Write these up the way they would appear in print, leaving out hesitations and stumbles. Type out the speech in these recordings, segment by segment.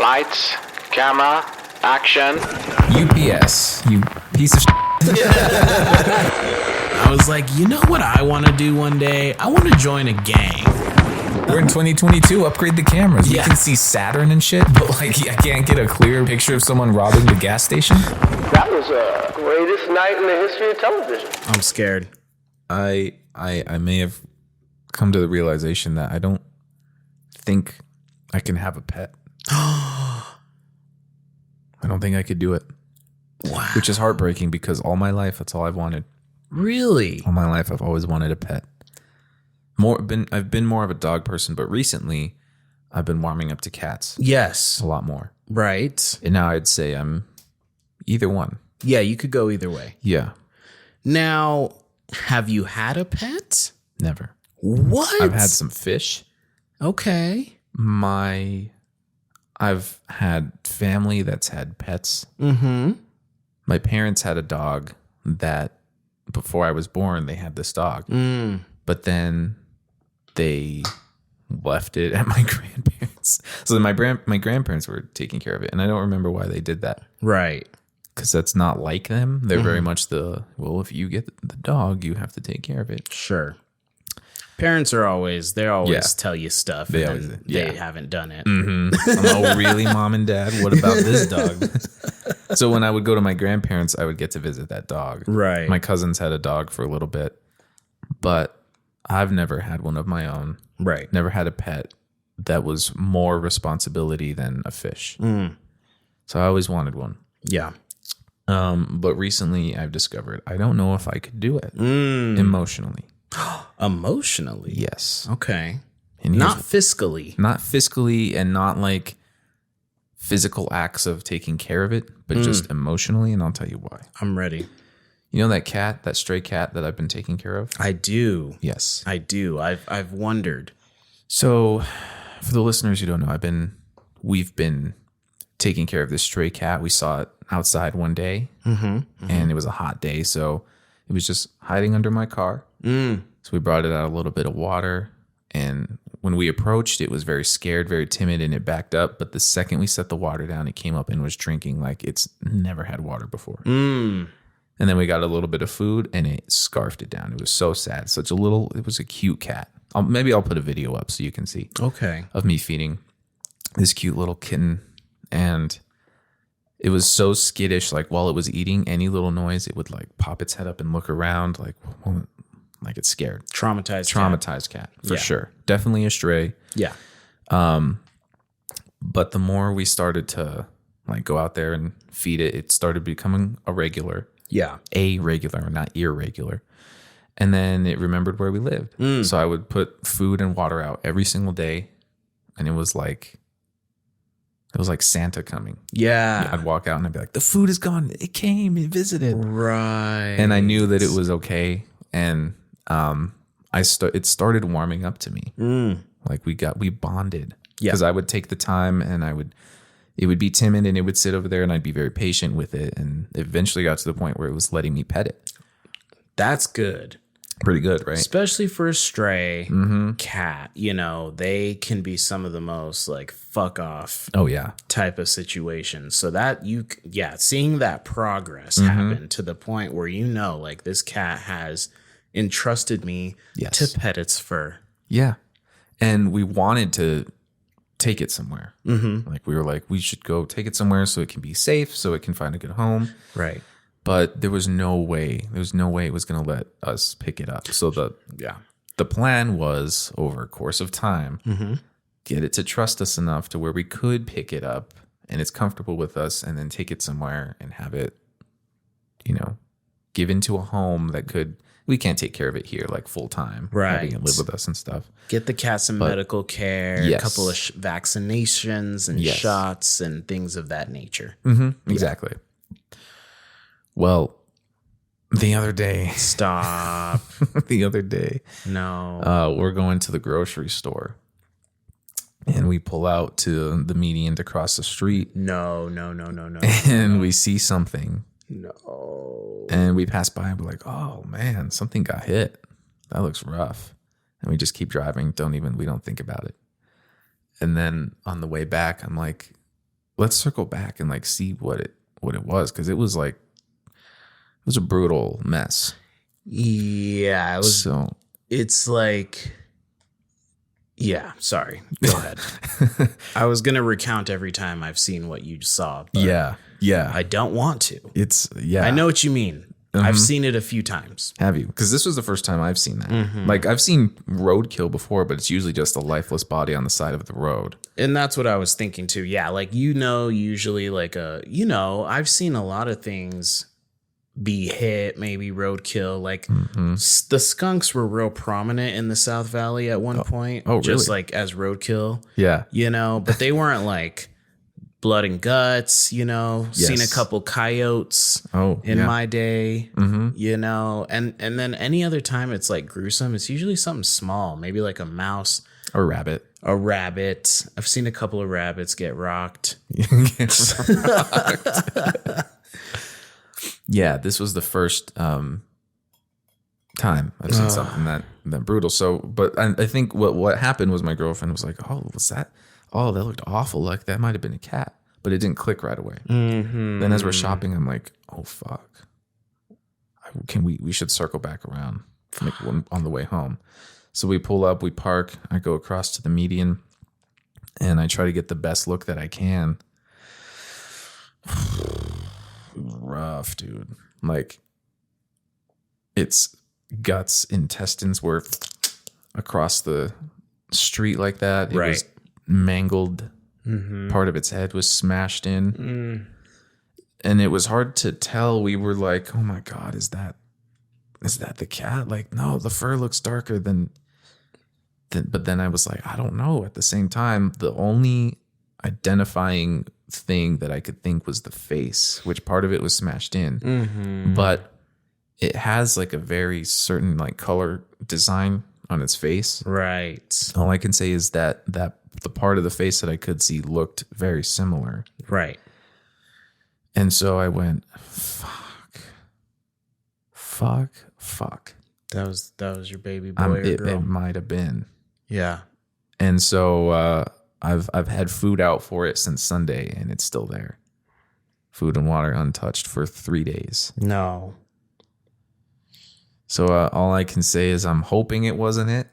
Lights, camera, action. UPS, you piece of shit. I was like, you know what I want to do one day? I want to join a gang. We're in 2022. Upgrade the cameras. Yeah. We can see Saturn and shit, but like I can't get a clear picture of someone robbing the gas station. That was the greatest night in the history of television. I'm scared. I may have come to the realization that I don't think I can have a pet. I don't think I could do it. Wow. Which is heartbreaking because all my life that's all I've wanted. Really? All my life I've always wanted a pet. I've been more of a dog person, but recently I've been warming up to cats Yes. a lot more. Right. And now I'd say I'm either one. Yeah, you could go either way. Yeah, Now, have you had a pet? never. What? I've had some fish. Okay. I've had family that's had pets. Mm-hmm. My parents had a dog that before I was born, they had this dog. But then they left it at my grandparents. So my grandparents were taking care of it. And I don't remember why they did that. Right. Because that's not like them. They're very much if you get the dog, you have to take care of it. Sure. Parents are always tell you stuff. They and always- then yeah. they haven't done it. Oh, really, mom and dad? What about this dog? So when I would go to my grandparents, I would get to visit that dog. Right. My cousins had a dog for a little bit, but I've never had one of my own. Right. Never had a pet that was more responsibility than a fish. So I always wanted one. Yeah. But recently I've discovered I don't know if I could do it emotionally. Emotionally. Yes. Okay. And Not fiscally. not fiscally and not like physical acts of taking care of it, but just emotionally. And I'll tell you why. I'm ready. You know that stray cat that I've been taking care of? I do. Yes. I do. I've wondered. So for the listeners who don't know, we've been taking care of this stray cat. We saw it outside one day and it was a hot day. So it was just hiding under my car. So we brought it out a little bit of water. And when we approached, it was very scared, very timid, and it backed up. But the second we set the water down, it came up and was drinking like it's never had water before. And then we got a little bit of food and it scarfed it down. It was so sad. It was a cute cat. Maybe I'll put a video up so you can see Okay. of me feeding this cute little kitten. And it was so skittish. Like while it was eating any little noise, it would like pop its head up and look around like it's scared. Traumatized cat for sure. Definitely a stray. Yeah. But the more we started to like go out there and feed it, it started becoming a regular, not irregular. And then it remembered where we lived. So I would put food and water out every single day. And it was like Santa coming. Yeah. I'd walk out and I'd be like, the food is gone. It came, it visited. Right. And I knew that it was okay. And it started warming up to me. Like we bonded. Yeah. Because I would take the time and it would be timid and it would sit over there and I'd be very patient with it. And it eventually got to the point where it was letting me pet it. That's good. Pretty good, right? Especially for a stray cat. You know, they can be some of the most like fuck off Oh, yeah. type of situations. So that seeing that progress happen to the point where like this cat has entrusted me Yes. to pet its fur. Yeah. And we wanted to take it somewhere. Like we were like, we should go take it somewhere so it can be safe, so it can find a good home. Right. But there was no way it was going to let us pick it up. So the plan was over a course of time, get it to trust us enough to where we could pick it up and it's comfortable with us and then take it somewhere and have it, given to a home we can't take care of it here like full time, Right. having it live with us and stuff. Get the cat some medical care, Yes. a couple of vaccinations and Yes. shots and things of that nature. Exactly. Well, the other day, Stop. No. we're going to the grocery store and we pull out to the median to cross the street No. and we see something No. and we pass by and we're like, oh man, something got hit. That looks rough. And we just keep driving. We don't think about it. And then on the way back, I'm like, let's circle back and like see what it was, because it was a brutal mess. Yeah, it was. So It's like, yeah. Sorry, go ahead. I was gonna recount every time I've seen what you saw. But yeah. I don't want to. It's I know what you mean. I've seen it a few times. Have you? Because this was the first time I've seen that. Mm-hmm. Like, I've seen roadkill before, but it's usually just a lifeless body on the side of the road. And that's what I was thinking too. Yeah, like, usually like I've seen a lot of things be hit, maybe roadkill. Like the skunks were real prominent in the South Valley at one point. Oh, really? Just like as roadkill. Yeah. But they weren't like blood and guts, Yes. Seen a couple coyotes in my day, and then any other time it's like gruesome, it's usually something small, maybe like a mouse, Or rabbit. a rabbit. I've seen a couple of rabbits get rocked. Yeah, this was the first time I've seen something that brutal. So, but I think what happened was my girlfriend was like, "Oh, what's that? Oh, that looked awful. Like that might have been a cat," but it didn't click right away. Mm-hmm. Then as we're shopping, I'm like, "Oh fuck, we should circle back around like on the way home." So we pull up, we park. I go across to the median, and I try to get the best look that I can. Rough, dude. Like, its guts, intestines were across the street like that. It was mangled. Mm-hmm. Part of its head was smashed in. And it was hard to tell. We were like, oh my God, is that the cat? Like, no, the fur looks darker than but then I was like, I don't know. At the same time, the only identifying thing that I could think was the face, which part of it was smashed in. Mm-hmm. But it has like a very certain like color design on its face. Right. All I can say is that the part of the face that I could see looked very similar. Right. And so I went, fuck. That was your baby boy or girl? It might have been. Yeah. And so I've had food out for it since Sunday, and it's still there. Food and water untouched for 3 days. No. So all I can say is I'm hoping it wasn't it.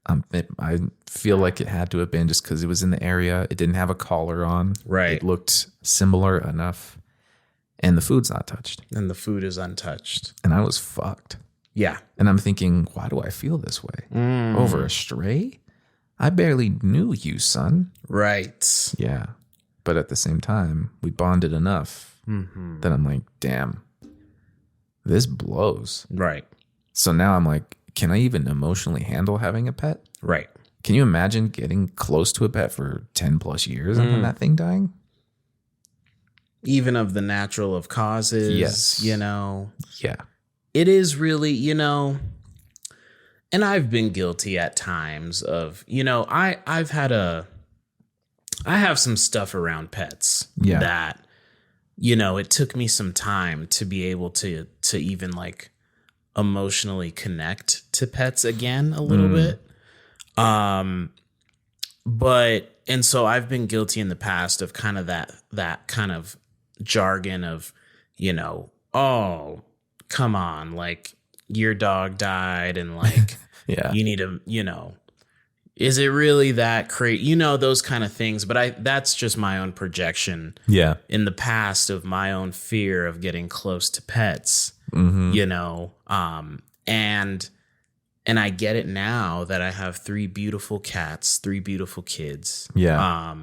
I feel like it had to have been, just because it was in the area. It didn't have a collar on. Right. It looked similar enough. And the food's not touched. And the food is untouched. And I was fucked. Yeah. And I'm thinking, why do I feel this way? Over a stray? I barely knew you, son. Right. Yeah. But at the same time, we bonded enough that I'm like, damn, this blows. Right. So now I'm like, can I even emotionally handle having a pet? Right. Can you imagine getting close to a pet for 10 plus years and then that thing dying? Even of the natural of causes, yes. Yeah. It is really, and I've been guilty at times of, I have some stuff around pets that, it took me some time to be able to even like emotionally connect to pets again a little bit. And so I've been guilty in the past of kind of that kind of jargon of, oh, come on, like your dog died and like, you need to, is it really that crazy? Those kind of things. But that's just my own projection. Yeah. In the past of my own fear of getting close to pets, and I get it now that I have 3 beautiful cats, 3 beautiful kids. Yeah.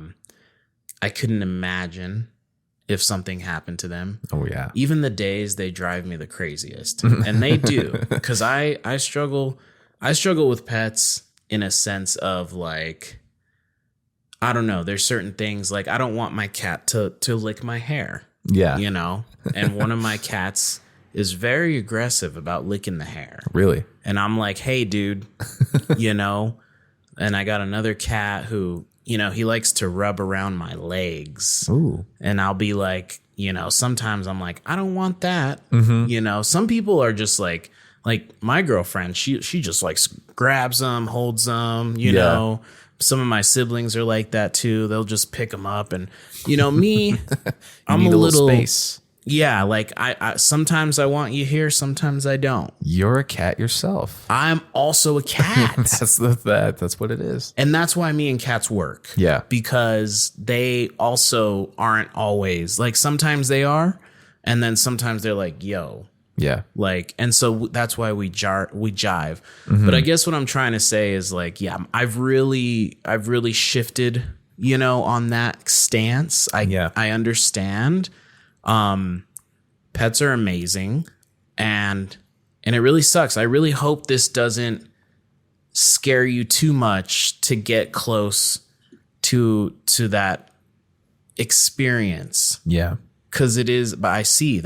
I couldn't imagine if something happened to them. Oh yeah. Even the days they drive me the craziest. And they do, because I struggle with pets in a sense of like, I don't know, there's certain things like I don't want my cat to lick my hair. Yeah. And one of my cats is very aggressive about licking the hair. Really? And I'm like, hey, dude, and I got another cat who, he likes to rub around my legs. Ooh. And I'll be like, sometimes I'm like, I don't want that. Mm-hmm. Some people are just like my girlfriend, she just like grabs them, holds them, you know, Some of my siblings are like that too. They'll just pick them up, and me, I'm need a little space. Yeah, like I sometimes I want you here, sometimes I don't. You're a cat yourself. I'm also a cat. That's what it is. And that's why me and cats work. Yeah. Because they also aren't always like, sometimes they are, and then sometimes they're like, yo. Yeah. Like, and so that's why we jive. Mm-hmm. But I guess what I'm trying to say is like, yeah, I've really shifted, on that stance. I understand. Pets are amazing, and it really sucks. I really hope this doesn't scare you too much to get close to that experience. Yeah. Cause it is, but I see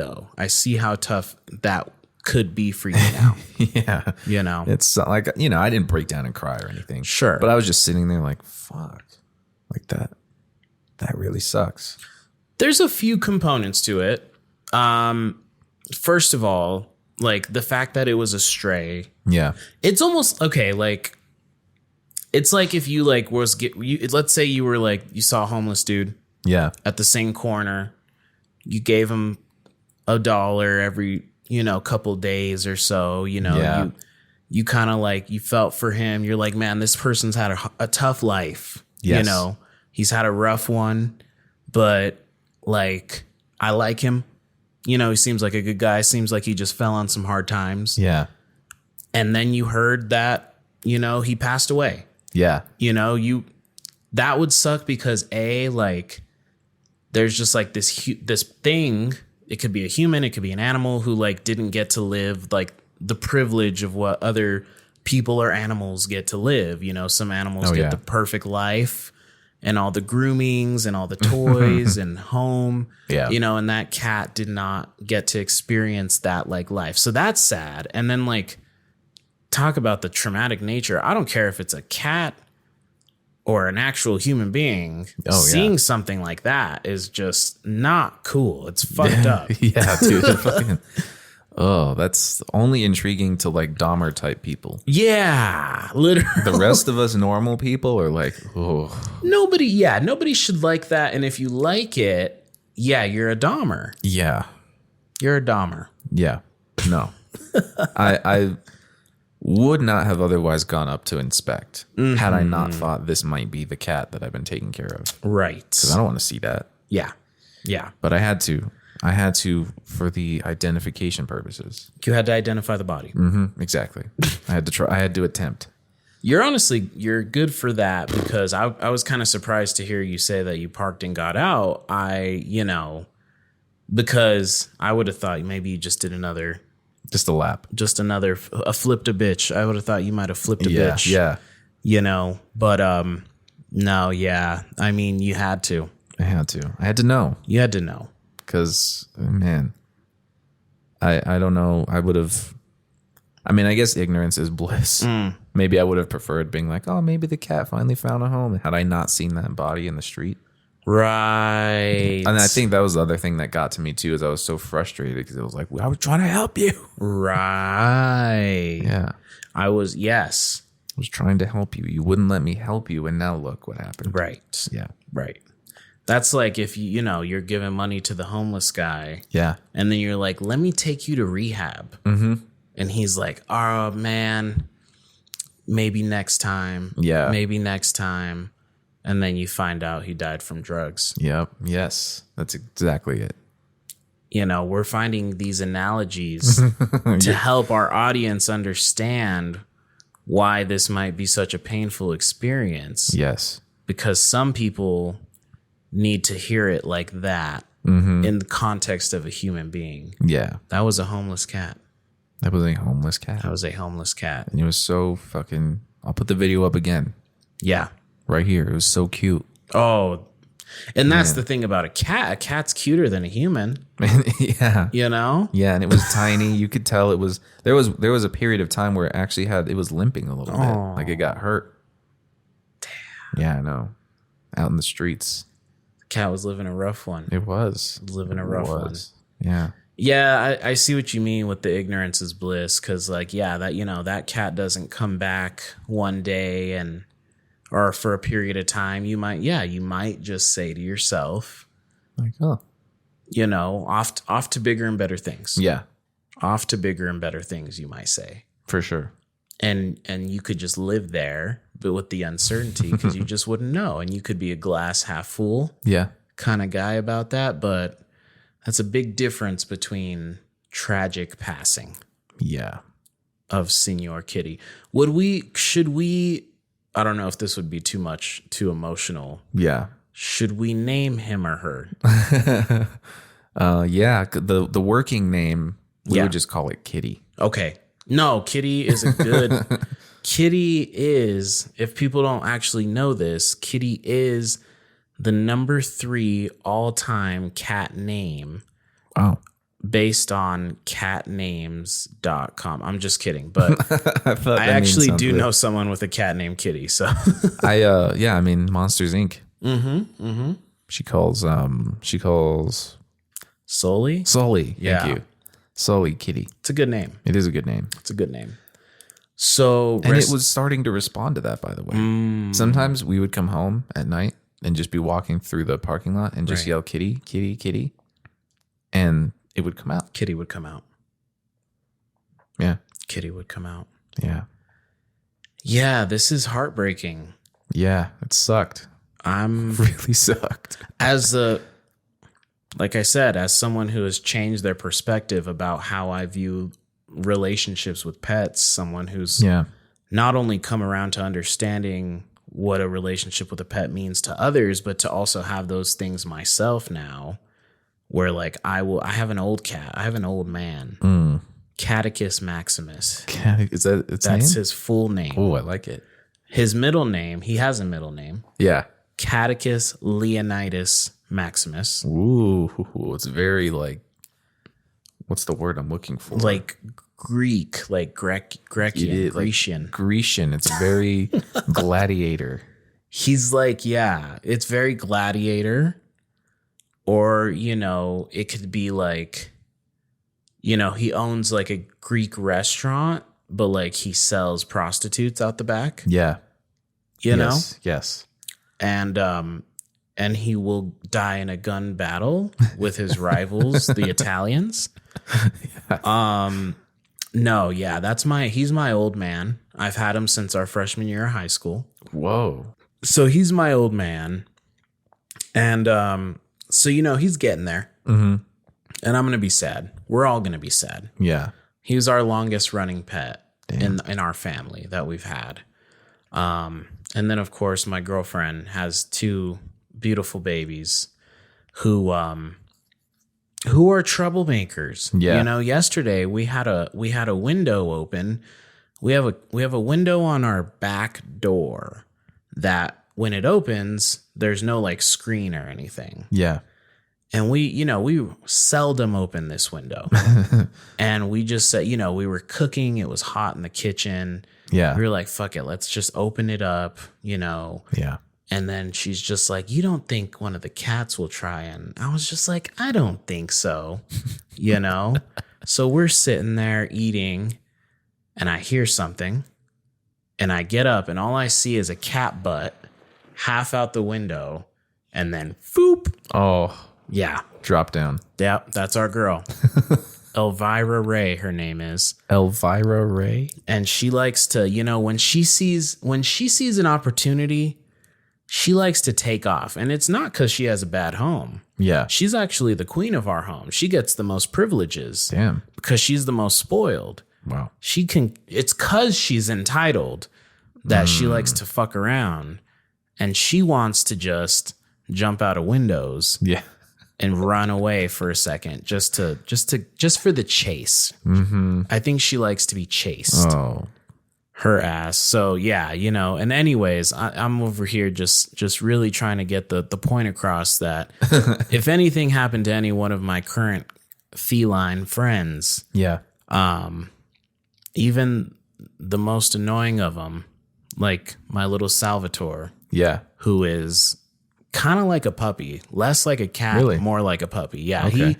how tough that could be for you now. Yeah. It's like, I didn't break down and cry or anything. Sure. But I was just sitting there like, fuck, like that really sucks. There's a few components to it. First of all, like the fact that it was a stray. Yeah. It's almost okay. Like, it's like if you like let's say you were like, you saw a homeless dude. Yeah. At the same corner. You gave him $1 every, couple days or so, Yeah. you kind of like, you felt for him. You're like, man, this person's had a tough life. Yes. He's had a rough one, but like, I like him. He seems like a good guy. Seems like he just fell on some hard times. Yeah. And then you heard that, he passed away. Yeah. That would suck because there's just like this thing. It could be a human, it could be an animal who like didn't get to live like the privilege of what other people or animals get to live. Some animals get the perfect life and all the groomings and all the toys and home. Yeah. And that cat did not get to experience that like life. So that's sad. And then like talk about the traumatic nature. I don't care if it's a cat or an actual human being, seeing something like that is just not cool. It's fucked up. Yeah, dude. That's only intriguing to like Dahmer type people. Yeah, literally. The rest of us normal people are like, oh. Nobody should like that. And if you like it, you're a Dahmer. Yeah. You're a Dahmer. Yeah. No. I would not have otherwise gone up to inspect had I not thought this might be the cat that I've been taking care of. Right. Because I don't want to see that. Yeah. Yeah. But I had to for the identification purposes. You had to identify the body. Mm-hmm. Exactly. I had to attempt. You're good for that because I was kind of surprised to hear you say that you parked and got out. Because I would have thought maybe you just did another. Just a lap. Just another flipped a bitch. I would have thought you might have flipped a bitch. Yeah. But no, yeah. I mean, you had to. I had to know. You had to know. Because, man, I don't know. I guess ignorance is bliss. Maybe I would have preferred being like, oh, maybe the cat finally found a home. Had I not seen that body in the street. Right. And I think that was the other thing that got to me too, is I was so frustrated because it was like, I was trying to help you. Right. Yeah. Yes. I was trying to help you. You wouldn't let me help you. And now look what happened. Right. Yeah. Right. That's like if you're giving money to the homeless guy. Yeah. And then you're like, let me take you to rehab. Mm-hmm. And he's like, oh man, maybe next time. Yeah. Maybe next time. And then you find out he died from drugs. Yep. Yes. That's exactly it. We're finding these analogies to help our audience understand why this might be such a painful experience. Yes. Because some people need to hear it like that in the context of a human being. Yeah. That was a homeless cat. That was a homeless cat. And it was so fucking... I'll put the video up again. Yeah. Right here. It was so cute. Oh, and that's the thing about a cat. A cat's cuter than a human. Yeah. Yeah, and it was tiny. You could tell it was... There was a period of time where it was limping a little bit. Like it got hurt. Damn. Yeah, I know. Out in the streets. The cat was living a rough one. It was. Living a rough one. Yeah. Yeah, I see what you mean with the ignorance is bliss. Because that cat doesn't come back one day or for a period of time, you might just say to yourself, like, oh, you know, off to bigger and better things. Yeah. Off to bigger and better things, you might say. For sure. And you could just live there, but with the uncertainty, because you just wouldn't know. And you could be a glass half full kind of guy about that. But that's a big difference between tragic passing of Senor Kitty. Should we, I don't know if this would be too emotional. Yeah. Should we name him or her? The working name, we would just call it Kitty. Okay. No, Kitty is a good... Kitty is, if people don't actually know this, Kitty is the number 3 all-time cat name. Oh. Based on catnames.com. I'm just kidding, but I actually do know someone with a cat named Kitty. So I mean Monsters Inc. She calls Sully. Thank you. Sully Kitty. It's a good name. It is a good name. It's a good name. So and it was starting to respond to that, by the way. Sometimes we would come home at night and just be walking through the parking lot and just yell Kitty, Kitty, Kitty. And it would come out. Kitty would come out. Yeah. Kitty would come out. Yeah. Yeah, this is heartbreaking. Yeah, it sucked. Really sucked. Like I said, as someone who has changed their perspective about how I view relationships with pets, someone who's not only come around to understanding what a relationship with a pet means to others, but to also have those things myself now, where like I have an old cat, I have an old man, Catechus Maximus. Is that its That's name? his full name. Oh, I like it. His middle name, he has a middle name. Yeah. Catechus Leonidas Maximus. Ooh, it's very like, what's the word I'm looking for? Like Greek, like Grecian. Grecian. It's very gladiator. He's like, it's very gladiator. Or, you know, it could be like, you know, he owns like a Greek restaurant, but like he sells prostitutes out the back. Yeah. You know? Yes. And he will die in a gun battle with his rivals, the Italians. He's my old man. I've had him since our freshman year of high school. Whoa. So he's my old man. And so, you know, he's getting there. Mm-hmm. And I'm going to be sad. We're all going to be sad. Yeah. He was our longest running pet in our family that we've had. And then, of course, my girlfriend has 2 beautiful babies who are troublemakers. Yeah. You know, yesterday we had a window open. We have a window on our back door that when it opens, there's no like screen or anything. Yeah. And we seldom open this window. And we just said, you know, we were cooking. It was hot in the kitchen. Yeah. We were like, fuck it. Let's just open it up, you know. Yeah. And then she's just like, you don't think one of the cats will try? And I was just like, I don't think so, you know. So we're sitting there eating and I hear something and I get up and all I see is a cat butt half out the window and then foop. Oh. Yeah. Drop down. Yeah, that's our girl. Elvira Ray, her name is. Elvira Ray? And she likes to, you know, when she sees an opportunity, she likes to take off. And it's not because she has a bad home. Yeah. She's actually the queen of our home. She gets the most privileges. Damn. Because she's the most spoiled. Wow. It's because she's entitled that she likes to fuck around. And she wants to just jump out of windows. Yeah. And run away for a second just for the chase. Mm-hmm. I think she likes to be chased. Oh. Her ass. So yeah, you know, and anyways, I'm over here just really trying to get the point across that if anything happened to any one of my current feline friends, even the most annoying of them, like my little Salvatore, who is kind of like a puppy, less like a cat, really? More like a puppy. Yeah, okay.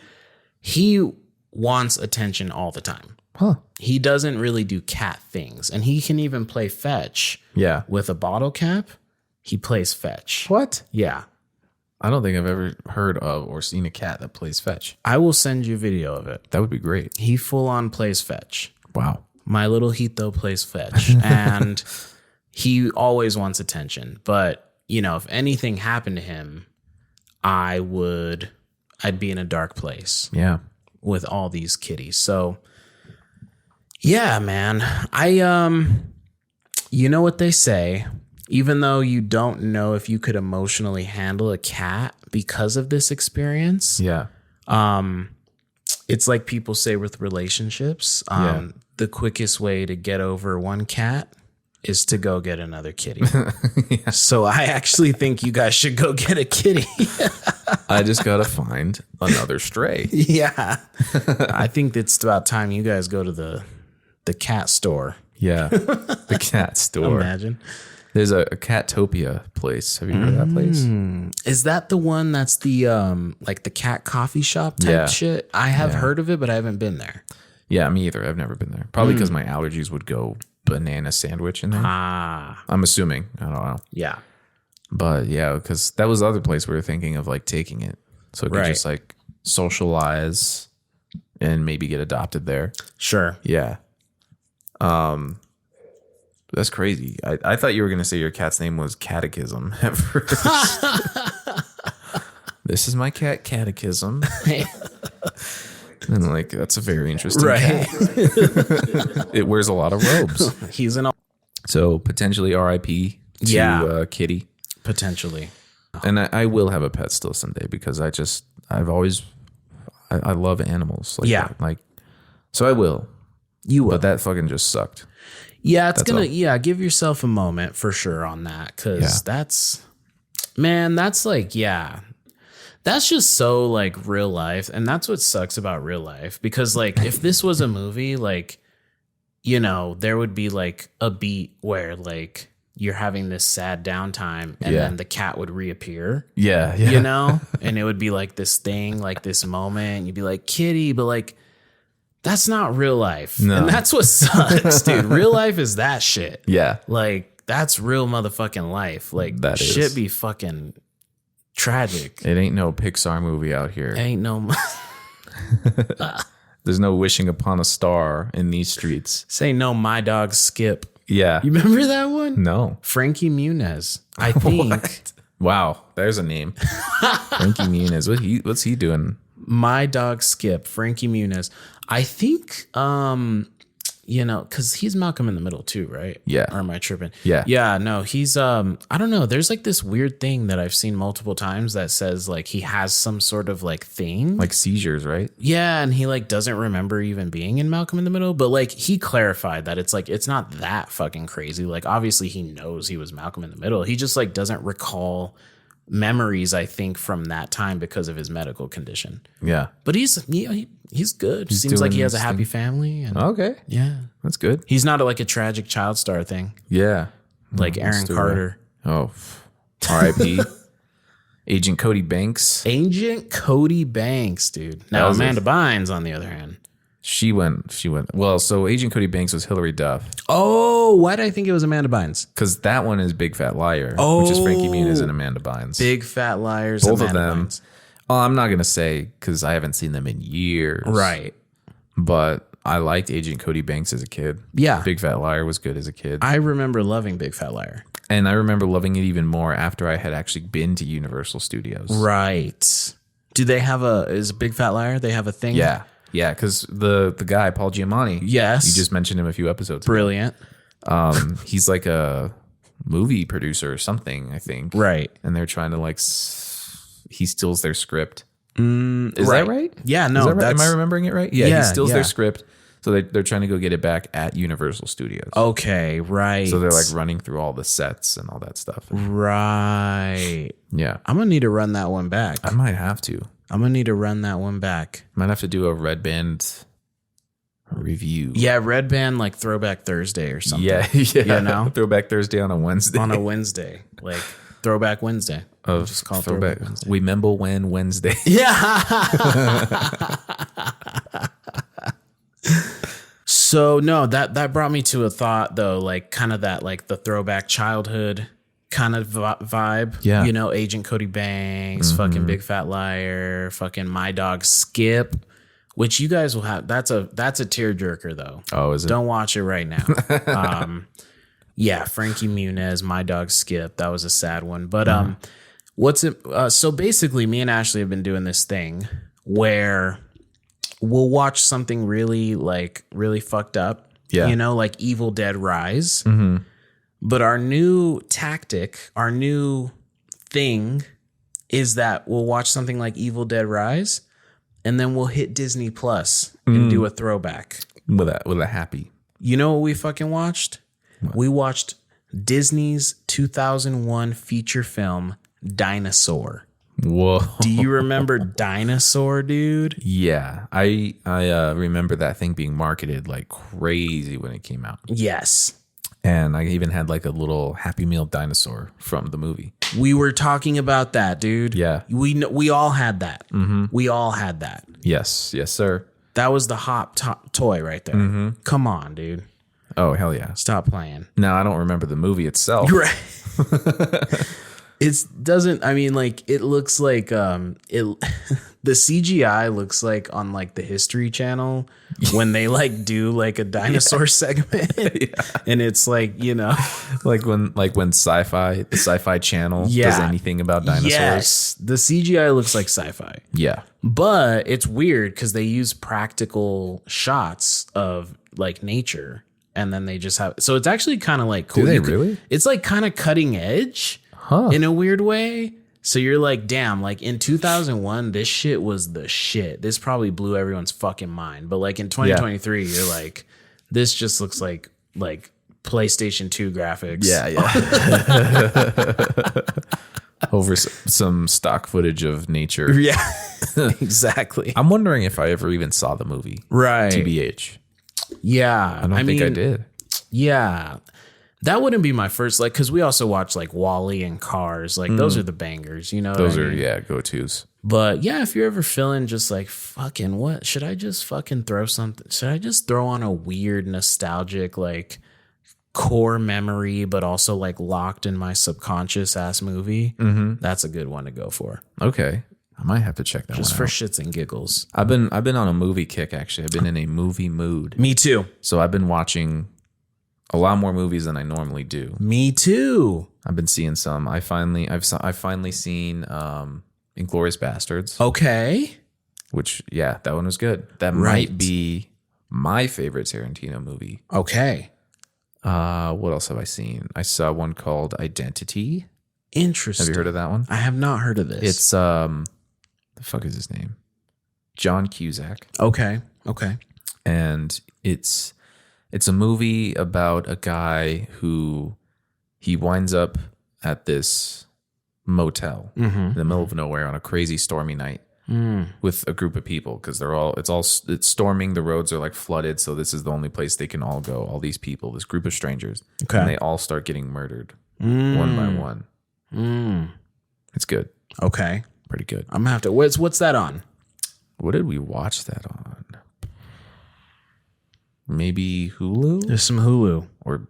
He wants attention all the time. Huh. He doesn't really do cat things, and he can even play fetch with a bottle cap, He plays fetch. What? Yeah. I don't think I've ever heard of or seen a cat that plays fetch. I will send you a video of it. That would be great. He full on plays fetch. Wow. My little Hito plays fetch. And he always wants attention. But, you know, if anything happened to him, I'd be in a dark place. Yeah. With all these kitties. So yeah, man. You know what they say, even though you don't know if you could emotionally handle a cat because of this experience. Yeah. It's like people say with relationships, the quickest way to get over one cat is to go get another kitty. Yeah. So I actually think you guys should go get a kitty. I just got to find another stray. Yeah. I think it's about time you guys go to the cat store. Yeah. The cat store. Imagine. There's a Catopia place. Have you heard of that place? Is that the one that's the like the cat coffee shop type shit? I have heard of it, but I haven't been there. Yeah, me either. I've never been there. Probably because my allergies would go banana sandwich in there. I'm assuming. I don't know. Yeah. But yeah, because that was the other place we were thinking of like taking it. So it could just like socialize and maybe get adopted there. Sure. Yeah. That's crazy. I thought you were going to say your cat's name was Catechism at first. This is my cat, Catechism. And like, that's a very interesting cat. It wears a lot of robes. He's an... So potentially RIP to Kitty. Potentially. And I will have a pet still someday because I love animals. Like that. Like, so I will. You will. But that fucking just sucked. Yeah, it's give yourself a moment for sure on that. Cause that's like, that's just so like real life. And that's what sucks about real life. Because like, if this was a movie, like, you know, there would be like a beat where like you're having this sad downtime and then the cat would reappear. Yeah. You know, and it would be like this thing, like this moment. You'd be like, Kitty, but like, that's not real life. No. And that's what sucks, dude. Real life is that shit. Yeah. Like, that's real motherfucking life. Like, that shit be fucking tragic. It ain't no Pixar movie out here. Ain't no... There's no wishing upon a star in these streets. Say no, my dog Skip. Yeah. You remember that one? No. Frankie Muniz, I think. What? Wow. There's a name. Frankie Muniz. What's he doing? My dog Skip, Frankie Muniz. I think, you know, because he's Malcolm in the Middle too, right? Yeah. Or am I tripping? Yeah. Yeah, no, he's, I don't know. There's like this weird thing that I've seen multiple times that says like he has some sort of like thing. Like seizures, right? Yeah, and he like doesn't remember even being in Malcolm in the Middle. But like he clarified that it's like, it's not that fucking crazy. Like obviously he knows he was Malcolm in the Middle. He just like doesn't recall memories, I think, from that time because of his medical condition. Yeah. But he's good. He's seems like he has a happy family. And okay. Yeah. That's good. He's not like a tragic child star thing. Yeah. Like Aaron Carter. Oh. R.I.P. Agent Cody Banks. Agent Cody Banks, dude. Now Amanda Bynes, on the other hand. She went. Well, so Agent Cody Banks was Hillary Duff. Oh, why did I think it was Amanda Bynes? Because that one is Big Fat Liar, which is Frankie Muniz and Amanda Bynes. Big Fat Liars, both Amanda of them. Bynes. Well, I'm not gonna say because I haven't seen them in years, right? But I liked Agent Cody Banks as a kid. Yeah, Big Fat Liar was good as a kid. I remember loving Big Fat Liar, and I remember loving it even more after I had actually been to Universal Studios. Right? Do they have is Big Fat Liar? They have a thing? Yeah. Yeah, because the guy, Paul Giamatti. Yes. You just mentioned him a few episodes Brilliant. ago. He's like a movie producer or something, I think. Right. And they're trying to like, he steals their script. Is that right? Yeah, no. Right? Am I remembering it right? Yeah, he steals their script. So they're trying to go get it back at Universal Studios. Okay, right. So they're like running through all the sets and all that stuff. Right. Yeah. I'm going to need to run that one back. I might have to. I'm going to need to run that one back. Might have to do a Redband review. Yeah, Redband like Throwback Thursday or something. Yeah. You know? Throwback Thursday on a Wednesday. On a Wednesday. Like Throwback Wednesday. Just call it Throwback Wednesday. Remember when Wednesday. Yeah. So no, that brought me to a thought though, like kind of that like the throwback childhood kind of vibe. Yeah. You know, Agent Cody Banks, fucking Big Fat Liar, fucking My Dog Skip, which you guys will have. That's a tearjerker though. Oh, is it? Don't watch it right now. Yeah, Frankie Muniz, My Dog Skip. That was a sad one. But so basically, me and Ashley have been doing this thing where we'll watch something really fucked up. Yeah. You know, like Evil Dead Rise. But our new tactic, our new thing is that we'll watch something like Evil Dead Rise and then we'll hit Disney Plus and do a throwback. With a happy. You know what we fucking watched? What? We watched Disney's 2001 feature film, Dinosaur. Whoa. Do you remember Dinosaur, dude? Yeah. I remember that thing being marketed like crazy when it came out. Yes. And I even had like a little Happy Meal dinosaur from the movie. We were talking about that, dude. Yeah. We all had that. We all had that. Yes. Yes, sir. That was the hot toy right there. Come on, dude. Oh, hell yeah. Stop playing. Now, I don't remember the movie itself. Right. It doesn't, I mean, like, it looks like, the CGI looks like on like the History Channel when they like do like a dinosaur segment. And it's like, you know, like when the Sci-Fi Channel does anything about dinosaurs. Yes. The CGI looks like sci-fi. Yeah. But it's weird because they use practical shots of like nature and then they just have, so it's actually kind of like cool. Do they really? It's like kind of cutting edge in a weird way. So you're like, damn, like in 2001, this shit was the shit. This probably blew everyone's fucking mind. But like in 2023, you're like, this just looks like PlayStation 2 graphics. Yeah. Over some stock footage of nature. Yeah, exactly. I'm wondering if I ever even saw the movie. Right. TBH. Yeah. I don't think I did. Yeah. That wouldn't be my first, like, because we also watch like Wall-E and Cars. Like, those are the bangers, you know? Those are, go-tos. But yeah, if you're ever feeling just like, fucking, what? Should I just fucking throw something? Should I just throw on a weird, nostalgic, like, core memory, but also like locked in my subconscious ass movie? That's a good one to go for. Okay. I might have to check that Just one for out. shits and giggles. I've been on a movie kick, actually. I've been in a movie mood. Me too. So I've been watching a lot more movies than I normally do. Me too. I've been seeing some. I've finally seen Inglourious Bastards. Okay. Which, yeah, that one was good. That might be my favorite Tarantino movie. Okay. What else have I seen? I saw one called Identity. Interesting. Have you heard of that one? I have not heard of this. It's the fuck is his name? John Cusack. Okay. And it's a movie about a guy who he winds up at this motel in the middle of nowhere on a crazy stormy night with a group of people because it's storming. The roads are like flooded, so this is the only place they can all go. All these people, this group of strangers, and they all start getting murdered one by one. It's good. Okay. Pretty good. I'm gonna have to. What's that on? What did we watch that on? Maybe Hulu? There's some Hulu Or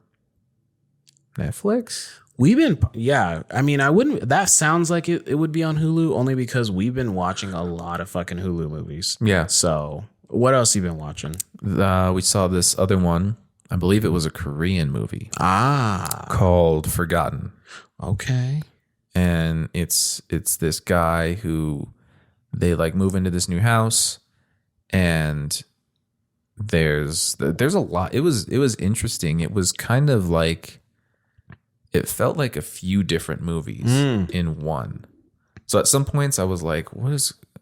Netflix? I mean, I wouldn't, that sounds like it would be on Hulu only because we've been watching a lot of fucking Hulu movies. Yeah. So what else have you been watching? We saw this other one. I believe it was a Korean movie. Called Forgotten. Okay. And it's this guy who they like move into this new house and there's a lot. It was interesting. It was kind of like, it felt like a few different movies in one. So at some points I was like,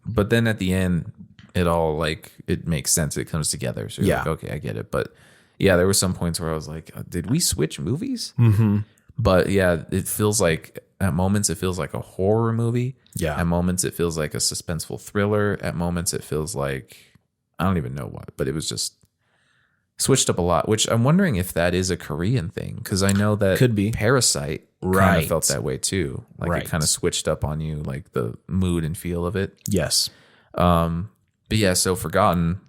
but then at the end it all like, it makes sense. It comes together. So you're like, okay, I get it. But yeah, there were some points where I was like, did we switch movies? But yeah, it feels like at moments it feels like a horror movie. Yeah. At moments it feels like a suspenseful thriller. At moments it feels like, I don't even know what, but it was just switched up a lot, which I'm wondering if that is a Korean thing. Because I know that could be Parasite kind of felt that way too. Like it kind of switched up on you, like the mood and feel of it. Yes. But yeah, so Forgotten,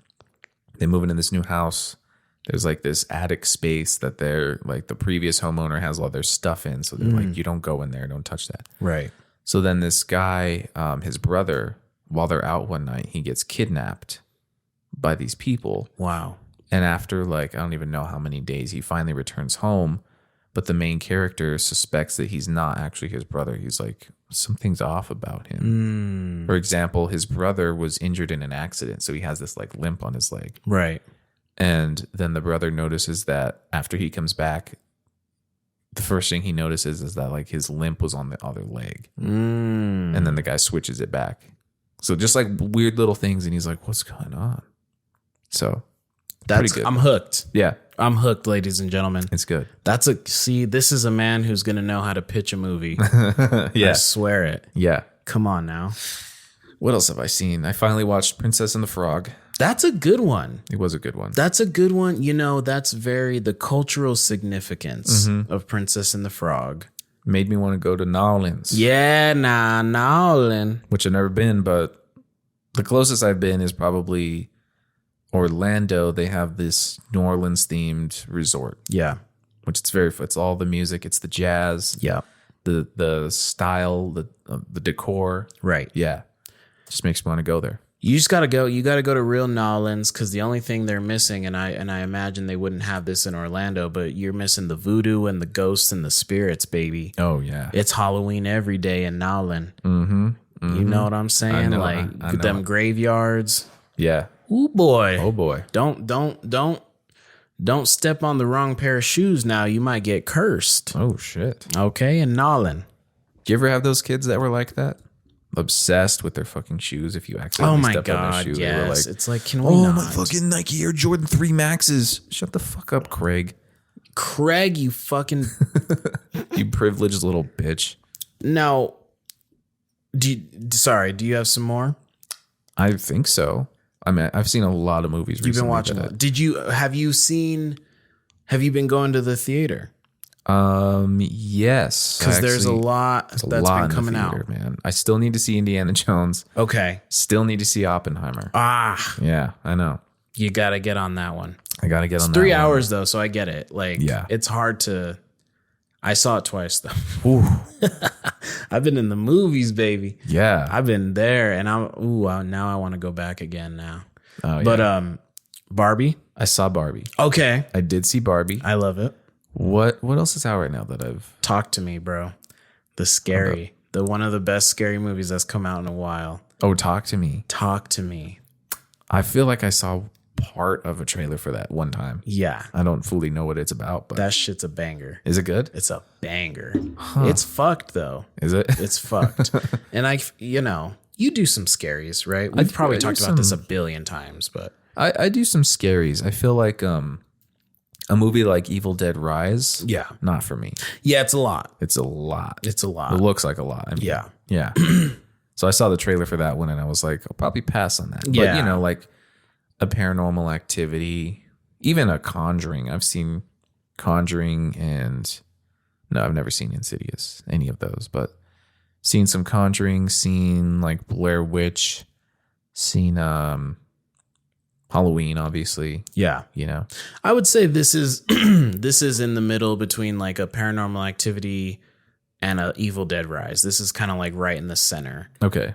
they move into this new house there's like this attic space that they're like the previous homeowner has all their stuff in. So they're like, you don't go in there, don't touch that. Right. So then this guy, his brother, while they're out one night, he gets kidnapped by these people. Wow. And after like, I don't even know how many days, he finally returns home. But the main character suspects that he's not actually his brother. He's like, something's off about him. For example, his brother was injured in an accident. So he has this like limp on his leg. Right. And then the brother notices that after he comes back, the first thing he notices is that like his limp was on the other leg. And then the guy switches it back. So just like weird little things. And he's like, what's going on? So pretty good. I'm hooked. Yeah. I'm hooked, ladies and gentlemen. It's good. This is a man who's going to know how to pitch a movie. Yeah. I swear it. Yeah. Come on now. What else have I seen? I finally watched Princess and the Frog. That's a good one. It was a good one. That's a good one. You know, that's the cultural significance of Princess and the Frog. Made me want to go to New Orleans. Yeah, New Orleans. Which I've never been, but the closest I've been is probably Orlando. They have this New Orleans themed resort. Yeah. Which it's all the music, it's the jazz. Yeah. The style, the decor. Right. Yeah. Just makes me want to go there. You just gotta go. You gotta go to real New Orleans because the only thing they're missing, and I imagine they wouldn't have this in Orlando, but you're missing the voodoo and the ghosts and the spirits, baby. Oh yeah, it's Halloween every day in New Orleans. Mm-hmm. You know what I'm saying? I know, like I know them graveyards. Yeah. Ooh boy. Oh boy. Don't step on the wrong pair of shoes. Now you might get cursed. Oh shit. Okay, in New Orleans. Do you ever have those kids that were like that? Obsessed with their fucking shoes. If you accidentally stepped on their shoe, they were like, it's like, can we not? My fucking Nike Air Jordan 3 Maxes. Shut the fuck up, Craig. Craig, you fucking you privileged little bitch. No. Do you have some more? I think so. I mean, I've seen a lot of movies recently. You've been watching it. Have you been going to the theater? Yes, because there's a lot that's been coming out, man. I still need to see Indiana Jones. Okay. Still need to see Oppenheimer. Yeah, I know. You got to get on that one. I got to get on that 3 hours though, so I get it. Like, yeah, it's hard to. I saw it twice though. Ooh. I've been in the movies, baby. Yeah, I've been there, and now I want to go back again now. Oh, yeah. But Barbie. I saw Barbie. Okay, I did see Barbie. I love it. What else is out right now that I've Talk to me, bro? One of the best scary movies that's come out in a while. Oh, Talk to Me. Talk to me. I feel like I saw part of a trailer for that one time. Yeah. I don't fully know what it's about, but that shit's a banger. Is it good? It's a banger. Huh. It's fucked though. Is it? It's fucked. And you do some scaries, right? We've probably talked about this a billion times, but I do some scaries. I feel like a movie like Evil Dead Rise, yeah, not for me. Yeah, it's a lot. It's a lot. It looks like a lot. I mean, yeah. Yeah. So I saw the trailer for that one and I was like, I'll probably pass on that. Yeah. But, like a Paranormal Activity, even a Conjuring. I've seen Conjuring and no, I've never seen Insidious, any of those, but seen some Conjuring, seen like Blair Witch, seen Halloween, obviously. Yeah. I would say this is in the middle between like a Paranormal Activity and a Evil Dead Rise. This is kind of like right in the center. Okay.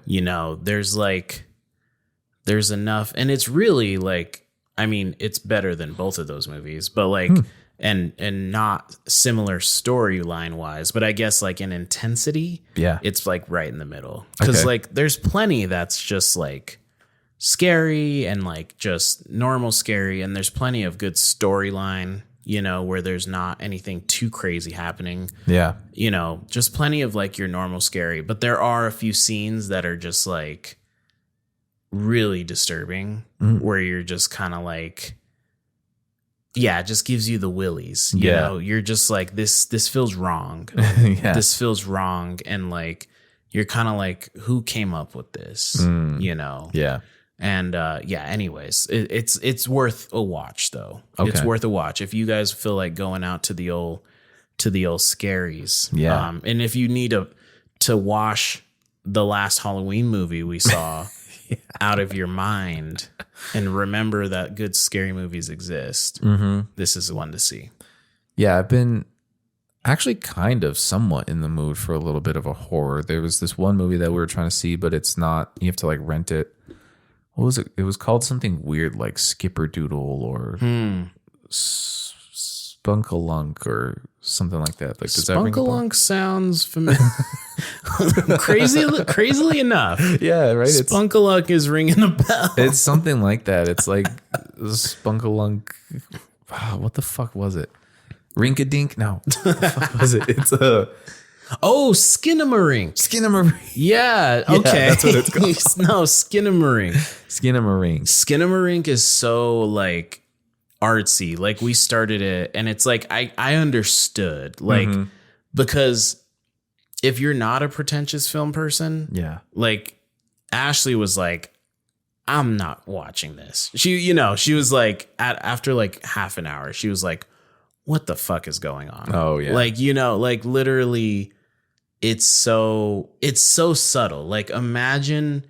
There's enough, and it's really like, I mean, it's better than both of those movies, but like, and not similar storyline wise, but I guess like in intensity, yeah, it's like right in the middle. Because like there's plenty that's just like scary and like just normal scary, and there's plenty of good storyline, where there's not anything too crazy happening. Yeah. Just plenty of like your normal scary, but there are a few scenes that are just like really disturbing where you're just kind of like, yeah, it just gives you the willies. You're just like, this feels wrong. Yeah. This feels wrong. And like, you're kind of like, who came up with this? Yeah. And anyways, it's worth a watch though. Okay. It's worth a watch if you guys feel like going out to the old scaries. Yeah. And if you need to wash the last Halloween movie we saw out of your mind and remember that good scary movies exist, this is the one to see. Yeah, I've been actually kind of somewhat in the mood for a little bit of a horror. There was this one movie that we were trying to see, but it's not, you have to like rent it. What was it? It was called something weird like Skipperdoodle or Spunkalunk or something like that. Like, does that ring a bell? Spunkalunk sounds familiar. Crazily enough. Yeah, right. Spunkalunk is ringing a bell. It's something like that. It's like Spunkalunk. What the fuck was it? Rinkadink? No. What the fuck was it? It's a... Skinamarink. Skinamarink. Yeah, okay. That's what it's called. No, Skinamarink. Skinamarink. Skinamarink is so like artsy. Like we started it and it's like I understood. Like because if you're not a pretentious film person, like Ashley was like, I'm not watching this. She was like after like half an hour, she was like, what the fuck is going on? Oh yeah. Like, like literally it's so subtle. Like imagine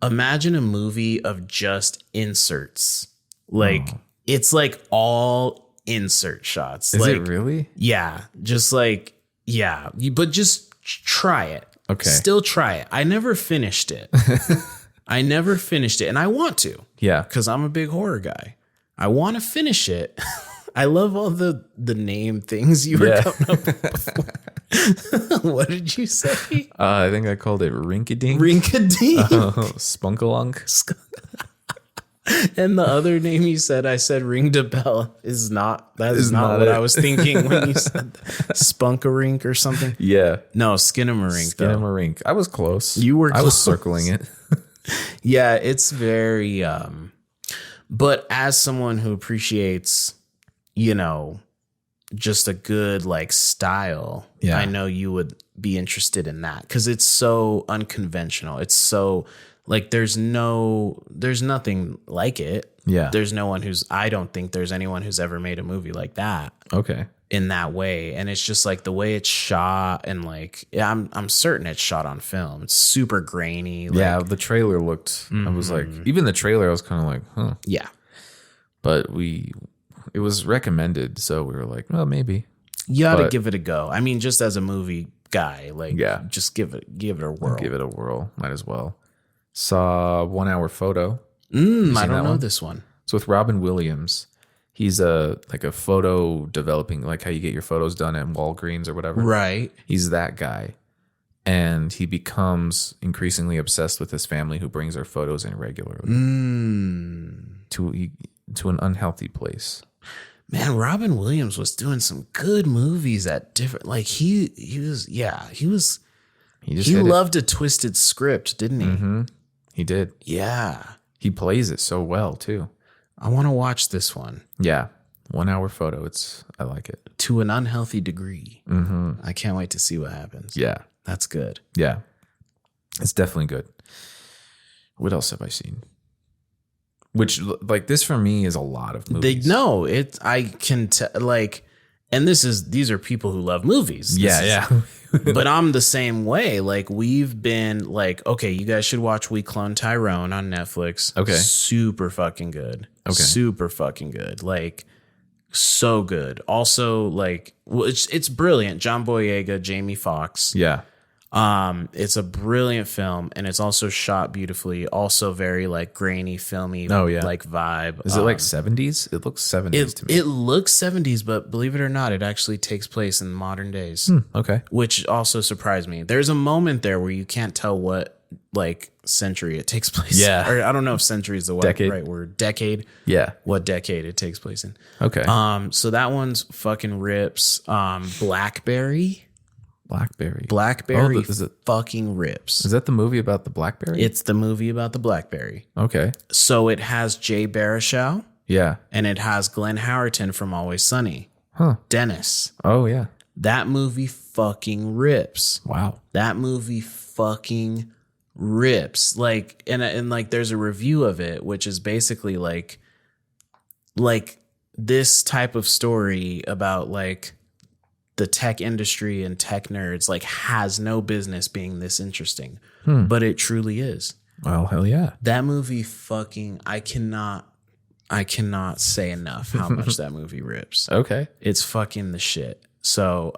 a movie of just inserts. Like it's like all insert shots. Is like, it really? Yeah. Just like, yeah. But just try it. Okay. Still try it. I never finished it. And I want to. Yeah. Because I'm a big horror guy. I want to finish it. I love all the name things you were coming up with before. What did you say? I think I called it Rinkadink. Spunkalunk. And the other name you said, I said ring the bell is not what I was thinking when you said Spunkarink or something. Yeah. No, Skinamarink. Skinamarink. I was close. You were close. I was circling it. Yeah, it's very but as someone who appreciates, just a good like style, I know you would be interested in that because it's so unconventional. It's so like there's nothing like it. Yeah. I don't think there's anyone who's ever made a movie like that. Okay. In that way. And it's just like the way it's shot and like, I'm certain it's shot on film. It's super grainy. Like, the trailer looked, I was like, even the trailer, I was kind of like, huh. Yeah. But it was recommended. So we were like, well, maybe. You got to give it a go. I mean, just as a movie guy, like, just give it a whirl. Give it a whirl. Might as well. Saw 1 Hour Photo. I don't know this one. It's with Robin Williams. He's a photo developing, like how you get your photos done at Walgreens or whatever. Right. He's that guy. And he becomes increasingly obsessed with his family who brings their photos in regularly. To an unhealthy place. Man, Robin Williams was doing some good movies at different, like he loved a twisted script, didn't he? Mm-hmm. He did. Yeah. He plays it so well too. I want to watch this one. Yeah. 1 Hour Photo. I like it. To an unhealthy degree. Mm-hmm. I can't wait to see what happens. Yeah. That's good. Yeah. It's definitely good. What else have I seen? Which, like, this for me is a lot of movies. I can tell, like, and these are people who love movies. But I'm the same way. Like, we've been like, okay, you guys should watch We Clone Tyrone on Netflix. Okay. Super fucking good. Okay. Super fucking good. Like, so good. Also, like, well, it's brilliant. John Boyega, Jamie Foxx. Yeah. It's a brilliant film and it's also shot beautifully. Also very like grainy, filmy, like vibe. Is it like 70s? It looks 70s to me. It looks 70s, but believe it or not, it actually takes place in modern days. Okay. Which also surprised me. There's a moment there where you can't tell what like century it takes place. Yeah. Or I don't know if century is the right word. Decade. Yeah. What decade it takes place in. Okay. So that one's fucking rips. Blackberry. Is it fucking rips. Is that the movie about the Blackberry? It's the movie about the Blackberry. Okay. So it has Jay Baruchel. Yeah. And it has Glenn Howerton from Always Sunny. Huh. Dennis. Oh, yeah. That movie fucking rips. Wow. That movie fucking rips. Like, and like there's a review of it, which is basically like this type of story about like the tech industry and tech nerds like has no business being this interesting, but it truly is. Oh, hell yeah. That movie fucking, I cannot say enough how much that movie rips. Okay. It's fucking the shit. So,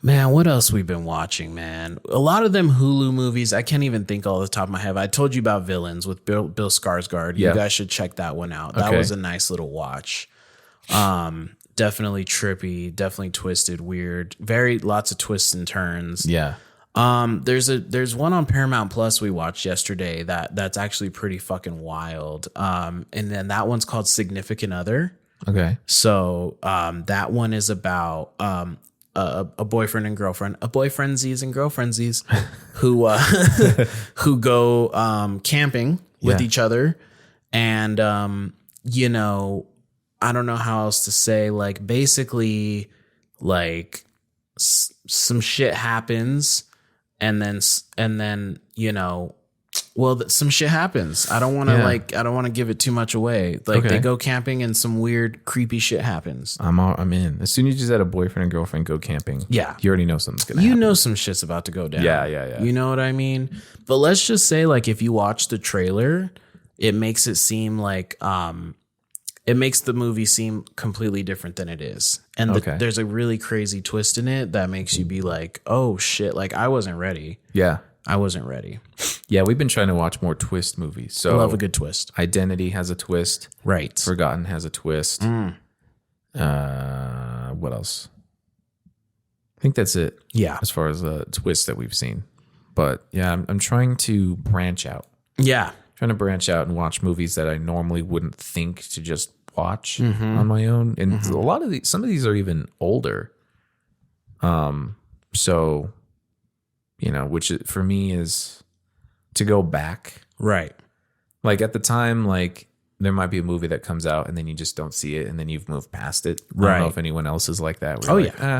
man, what else we've been watching, man? A lot of them Hulu movies, I can't even think all the top of my head. I told you about Villains with Bill Skarsgård. You guys should check that one out. That was a nice little watch. Definitely trippy, definitely twisted, weird. Lots of twists and turns. Yeah. There's one on Paramount Plus we watched yesterday that's actually pretty fucking wild. And then that one's called Significant Other. Okay. So that one is about a boyfriend and girlfriend, boyfriendsies and girlfriendsies who go camping with each other, and I don't know how else to say, like, basically, like, some shit happens, and then some shit happens. I don't want to give it too much away. Like, they go camping and some weird, creepy shit happens. I'm in. As soon as you said a boyfriend and girlfriend go camping, you already know something's gonna happen. You know some shit's about to go down. Yeah. You know what I mean? But let's just say, like, if you watch the trailer, it makes it seem like it makes the movie seem completely different than it is. And there's a really crazy twist in it that makes you be like, oh shit, like, I wasn't ready. Yeah. I wasn't ready. Yeah, we've been trying to watch more twist movies. So I love a good twist. Identity has a twist. Right. Forgotten has a twist. What else? I think that's it. Yeah. As far as the twists that we've seen. But yeah, I'm trying to branch out. Yeah. Trying to branch out and watch movies that I normally wouldn't think to just watch on my own. And a lot of some of these are even older. So, which for me is to go back. Right. Like at the time, like there might be a movie that comes out and then you just don't see it and then you've moved past it. I don't know if anyone else is like that.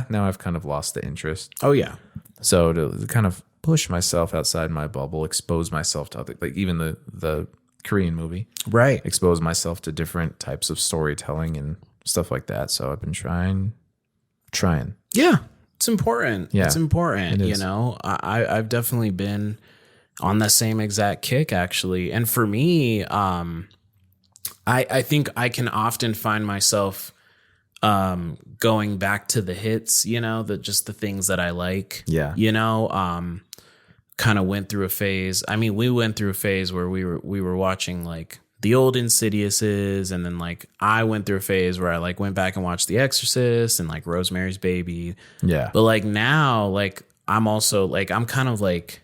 Now I've kind of lost the interest. Oh yeah. So to kind of push myself outside my bubble, expose myself to other, like even the Korean movie, right? Expose myself to different types of storytelling and stuff like that. So I've been trying. Yeah, it's important. Yeah, it's important. I've definitely been on the same exact kick actually, and for me, I think I can often find myself going back to the hits. The things that I like. Yeah. Kind of went through a phase. I mean, we went through a phase where we were watching like the old Insidiouses, and then like I went through a phase where I like went back and watched The Exorcist and like Rosemary's Baby. Yeah. But like now, like I'm also like I'm kind of like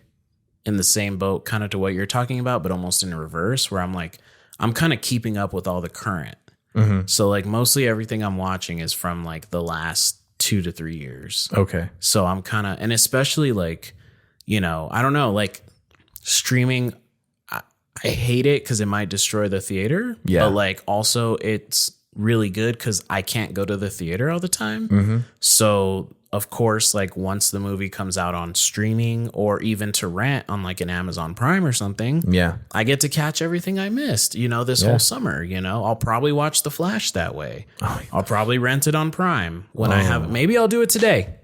in the same boat, kind of to what you're talking about, but almost in reverse, where I'm like I'm kind of keeping up with all the current. Mm-hmm. So like mostly everything I'm watching is from like the last 2 to 3 years. Okay. So I'm kind of, and especially like, I don't know, like streaming, I hate it because it might destroy the theater. Yeah. But like also it's really good because I can't go to the theater all the time. Mm-hmm. So of course, like once the movie comes out on streaming or even to rent on like an Amazon Prime or something, I get to catch everything I missed, this whole summer. I'll probably watch The Flash that way. I'll probably rent it on Prime when I have it. Maybe I'll do it today.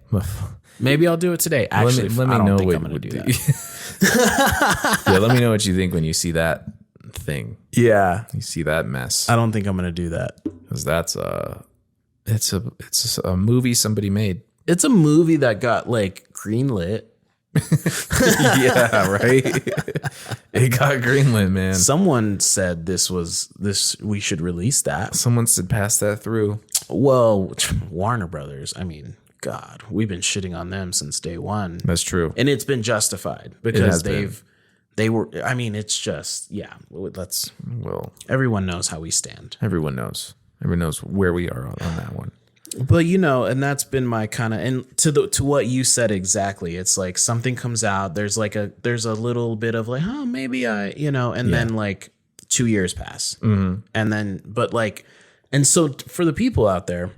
Actually, let me I don't know think I'm going to do that. Let me know what you think when you see that thing. Yeah. You see that mess. I don't think I'm going to do that. Because it's a movie somebody made. It's a movie that got like greenlit. Yeah, right. It got greenlit, man. Someone said we should release that. Someone said pass that through. Well, Warner Brothers. I mean, God, we've been shitting on them since day one. That's true, and it's been justified because they were. I mean, it's just everyone knows how we stand. Everyone knows where we are on that one. But and that's been my kind of, and to what you said exactly. It's like something comes out. There's a little bit of like, oh, maybe then like 2 years pass, and then and so for the people out there,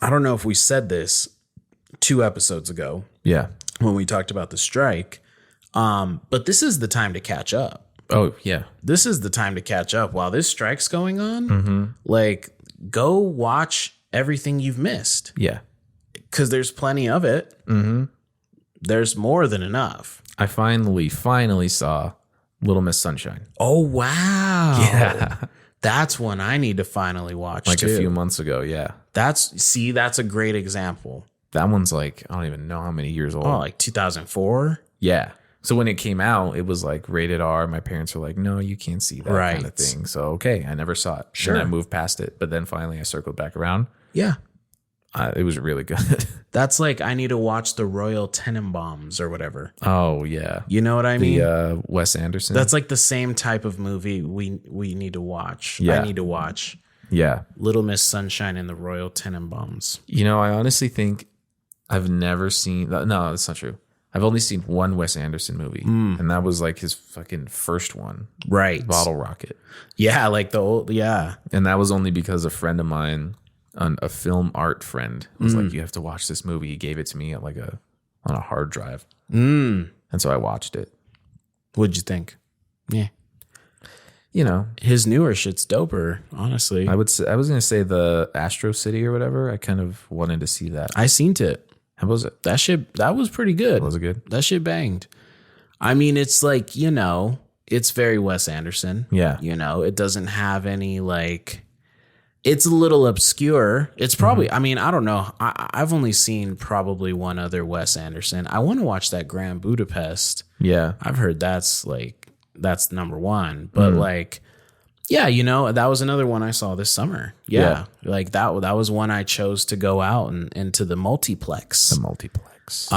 I don't know if we said this 2 episodes ago. Yeah, when we talked about the strike, but this is the time to catch up. Oh yeah, this is the time to catch up while this strike's going on. Mm-hmm. Like, go watch everything you've missed. Yeah. Because there's plenty of it. Mm-hmm. There's more than enough. I finally saw Little Miss Sunshine. Oh, wow. Yeah. That's one I need to finally watch Like too. a few months ago. Yeah. That's a great example. That one's like, I don't even know how many years old. Oh, like 2004? Yeah. So when it came out, it was like rated R. My parents were like, no, you can't see that kind of thing. So, okay, I never saw it. Sure. And I moved past it. But then finally I circled back around. Yeah. It was really good. That's like, I need to watch the Royal Tenenbaums or whatever. Oh, yeah. You know what I mean? The Wes Anderson. That's like the same type of movie we need to watch. Yeah. I need to watch Yeah. Little Miss Sunshine and the Royal Tenenbaums. You know, I honestly think I've never seen... No, that's not true. I've only seen one Wes Anderson movie. And that was like his fucking first one. Right. Bottle Rocket. Yeah, like the old... Yeah. And that was only because a friend of mine... a film art friend was like, you have to watch this movie. He gave it to me at like on a hard drive. And so I watched it. What'd you think? Yeah. You know, His newer shit's doper, honestly. I was going to say the Astro City or whatever. I kind of wanted to see that. I seen it. How was it? That was pretty good. Was it good? That shit banged. I mean, it's like, you know, it's very Wes Anderson. Yeah. You know, it doesn't have any like... It's a little obscure. It's probably, I mean, I don't know. I've only seen probably one other Wes Anderson. I want to watch that Grand Budapest. Yeah. I've heard that's number one. But like, yeah, you know, that was another one I saw this summer. Yeah. Like that was one I chose to go out and into the multiplex. The multiplex.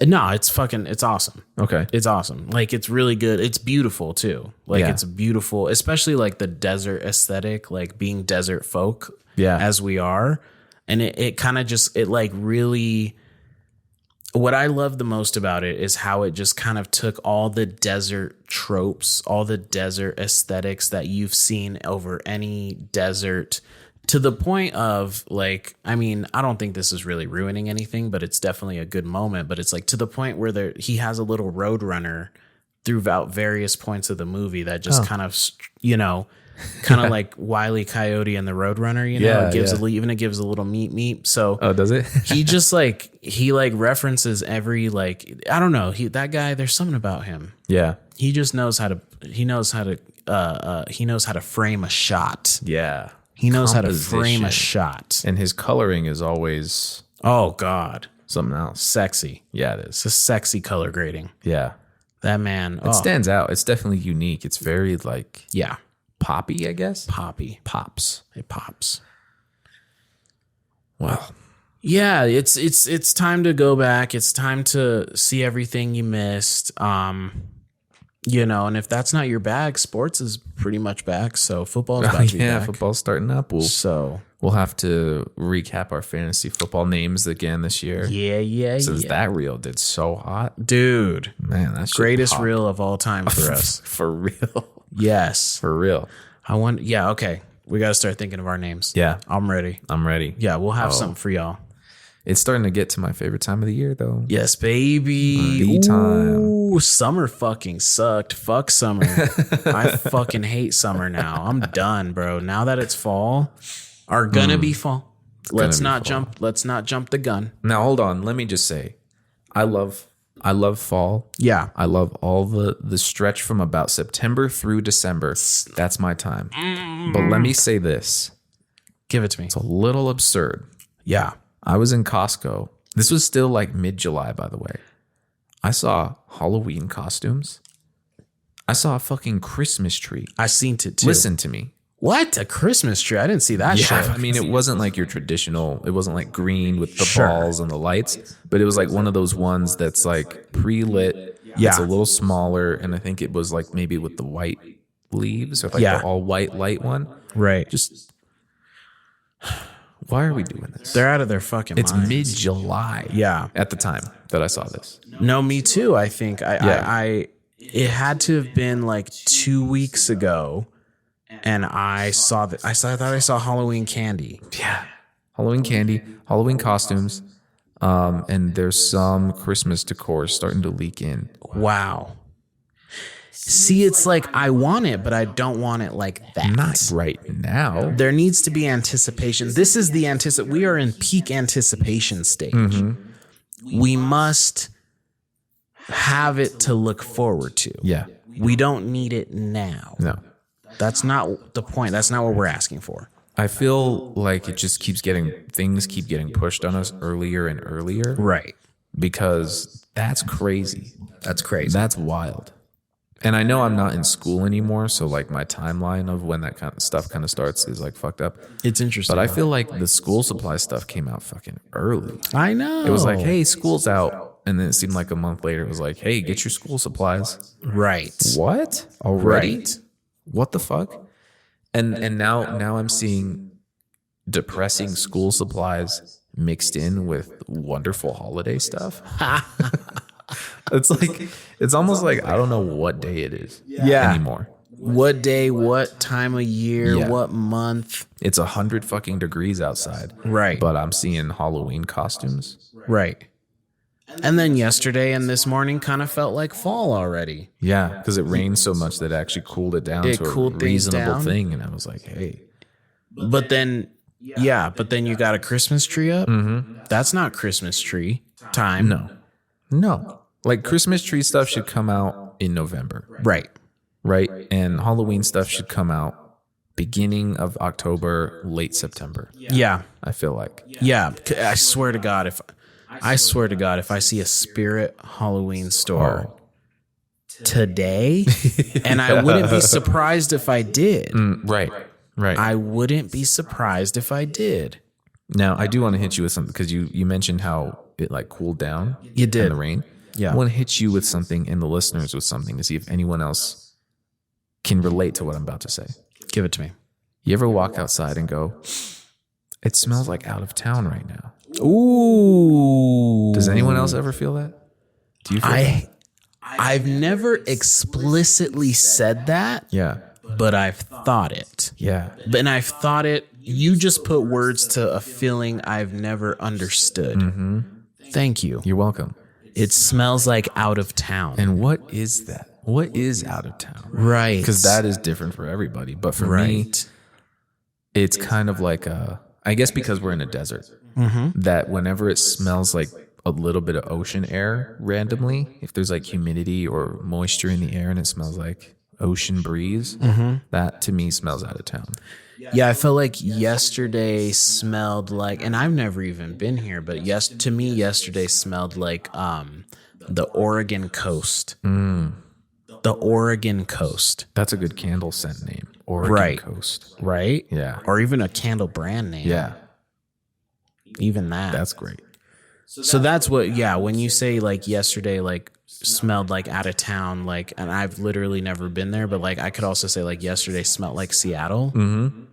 No, it's awesome. Okay. It's awesome. Like, it's really good. It's beautiful too. Like, Yeah. it's beautiful, especially like the desert aesthetic, like being desert folk as we are. And it kind of just, it like really, what I love the most about it is how it just kind of took all the desert tropes, all the desert aesthetics that you've seen over any desert, to the point of like, I mean, I don't think this is really ruining anything, but it's definitely a good moment. But it's like to the point where he has a little roadrunner throughout various points of the movie that just kind of, you know, kind of like Wile E. Coyote and the Roadrunner, you know, it gives it gives a little meep. So does it? he just he references every, like, I don't know, that guy, there's something about him. Yeah. He just knows how to frame a shot. Yeah. He knows how to frame a shot. And his coloring is always Oh, God. something else. Sexy. Yeah, it It's is. a sexy color grading. Yeah. That man. It stands out. It's definitely unique. It's very like Yeah. poppy, I guess. Poppy. Pops. It pops. Well, Yeah, it's time to go back. It's time to see everything you missed. You know, and if that's not your bag, sports is pretty much back. So football's about to be back. football's starting up. We'll have to recap our fantasy football names again this year. Yeah. Since that reel did so hot. Dude, Man, that's greatest reel of all time for us. For real. Yes. For real. Yeah, okay. We got to start thinking of our names. Yeah. I'm ready. I'm ready. Yeah, we'll have something for y'all. It's starting to get to my favorite time of the year, though. Yes, baby. The time. Ooh, summer fucking sucked. Fuck summer. I fucking hate summer now. I'm done, bro. Now that it's fall, or gonna be fall. Let's not jump the gun. Now, hold on. Let me just say, I love fall. Yeah. I love all the stretch from about September through December. That's my time. But let me say this. Give it to me. It's a little absurd. Yeah. I was in Costco. This was still like mid-July, by the way. I saw Halloween costumes. I saw a fucking Christmas tree. I seen it too. Listen to me. What? A Christmas tree? I didn't see that shit. I mean, it wasn't like your traditional, it wasn't like green with the balls and the lights, but it was like one of those ones that's like pre-lit. Yeah. It's a little smaller, and I think it was like maybe with the white leaves or like the all white light one. Right. Just, why are we doing this? They're out of their fucking It's minds. mid-July. Yeah. At the time that I saw this. No, me too. I think it had to have been like 2 weeks ago, and I thought I saw Halloween candy. Yeah. Halloween candy, Halloween costumes, and there's some Christmas decor starting to leak in. Wow. See, it's like I want it, but I don't want it like that. Not right now. There needs to be anticipation. This is the we are in peak anticipation stage. We must have it to look forward to. Yeah. We don't need it now. No. That's not the point. That's not what we're asking for. I feel like it just things keep getting pushed on us earlier and earlier. Right. Because that's crazy. That's crazy. That's wild. And I know I'm not in school anymore, so like my timeline of when that kind of stuff kind of starts is like fucked up. It's interesting. But I feel like the school supply stuff came out fucking early. I know. It was like, hey, school's out. And then it seemed like a month later, it was like, hey, get your school supplies. Right. What? Already? Right. What the fuck? And now I'm seeing depressing school supplies mixed in with wonderful holiday stuff. It's almost like I don't know what day it is anymore. What day, what time of year, Yeah. what month. It's 100 fucking degrees outside. Right. But I'm seeing Halloween costumes. Right. And then yesterday and this morning kind of felt like fall already. Yeah, because it rained so much that it actually cooled it down It to a cooled things reasonable down. thing. And I was like, hey. But then you got a Christmas tree up. Mm-hmm. That's not Christmas tree time. No. Like Christmas tree stuff should come out in November. Right. Right? And Halloween stuff should come out beginning of October, late September. Yeah. I feel like. Yeah. I swear to God, if I see a Spirit Halloween store today, and I wouldn't be surprised if I did. Right. I wouldn't be surprised if I did. Now, I do want to hit you with something because you mentioned how it like cooled down. You did. In the rain. Yeah. I want to hit you with something and the listeners with something to see if anyone else can relate to what I'm about to say. Give it to me. You ever walk outside and go, it smells like out of town right now? Ooh. Does anyone else ever feel that? Do you feel that? I've never explicitly said that. Yeah. But I've thought it. Yeah. And I've thought it. You just put words to a feeling I've never understood. Mm-hmm. Thank you. You're welcome. It smells like out of town. And what is that? What is out of town? Right. Because that is different for everybody. But for me, it's kind of like I guess because we're in a desert, that whenever it smells like a little bit of ocean air randomly, if there's like humidity or moisture in the air and it smells like ocean breeze, that to me smells out of town. Yeah, I felt like yesterday smelled like, and I've never even been here, but to me, yesterday smelled like the Oregon coast. The Oregon coast. That's a good candle scent name. Oregon Coast. Right? Yeah. Or even a candle brand name. Yeah. Even that. That's great. So that's what, when you say like yesterday, like smelled like out of town, like, and I've literally never been there, but like I could also say like yesterday smelled like Seattle. Mm-hmm.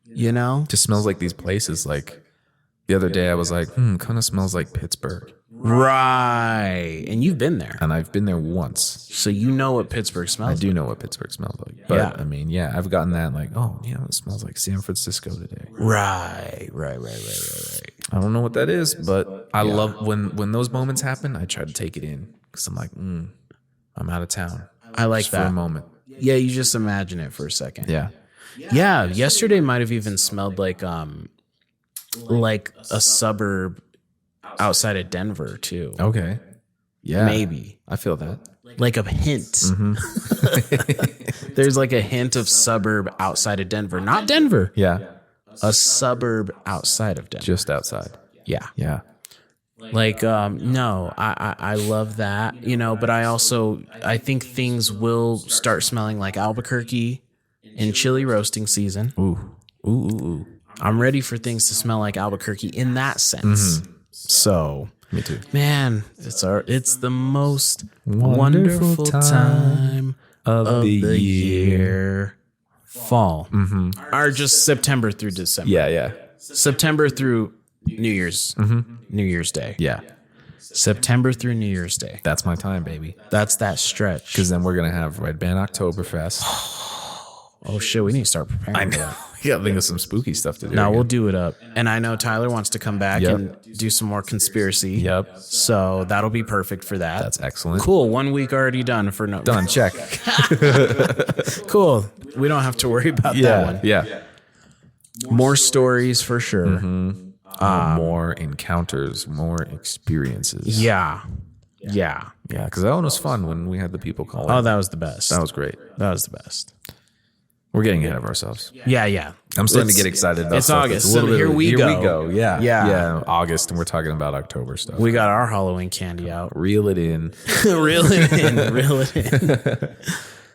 You know? Just smells like these places. Like the other day I was like, kind of smells like Pittsburgh. Right. And you've been there. And I've been there once. So you know what Pittsburgh smells like. I do know what Pittsburgh smells like. But I mean, I've gotten that like, it smells like San Francisco today. Right. I don't know what that is, but I love when those moments happen, I try to take it in because I'm like, I'm out of town. I like just that. For a moment. Yeah, you just imagine it for a second. Yeah. Yeah, yesterday might have even smelled like a suburb outside of Denver too. Okay. Yeah. Maybe. I feel that. Like a hint. There's like a hint of suburb outside of Denver. Not Denver. Yeah. A suburb outside of Denver. Just outside. Yeah. Yeah. Like, no, I love that, but I think things will start smelling like Albuquerque in chili roasting season. Ooh. I'm ready for things to smell like Albuquerque in that sense. So, me too. Man, it's the most wonderful time of the year. Fall. Or just September through December. Yeah. September through New Year's. New Year's Day. Yeah. September through New Year's Day. That's my time, baby. That's that stretch. Because then we're going to have Redband Oktoberfest. Oh, shit. We need to start preparing. I know. You got to think of some spooky stuff to do. No, we'll do it up. And I know Tyler wants to come back and do some more conspiracy. Yep. So that'll be perfect for that. That's excellent. Cool. 1 week already done for no. Done. Check. Cool. We don't have to worry about that one. Yeah. More stories for sure. More encounters, more experiences. Yeah. Yeah. Yeah, because that one was fun when we had the people call. Oh, that was the best. That was great. That was the best. We're getting ahead of ourselves. Yeah. I'm starting to get excited about it's stuff. August, It's a little so bit here of- we Here go. we go. Yeah. Yeah. August, and we're talking about October stuff. We got our Halloween candy out. Reel it in. Reel it in. Reel it in.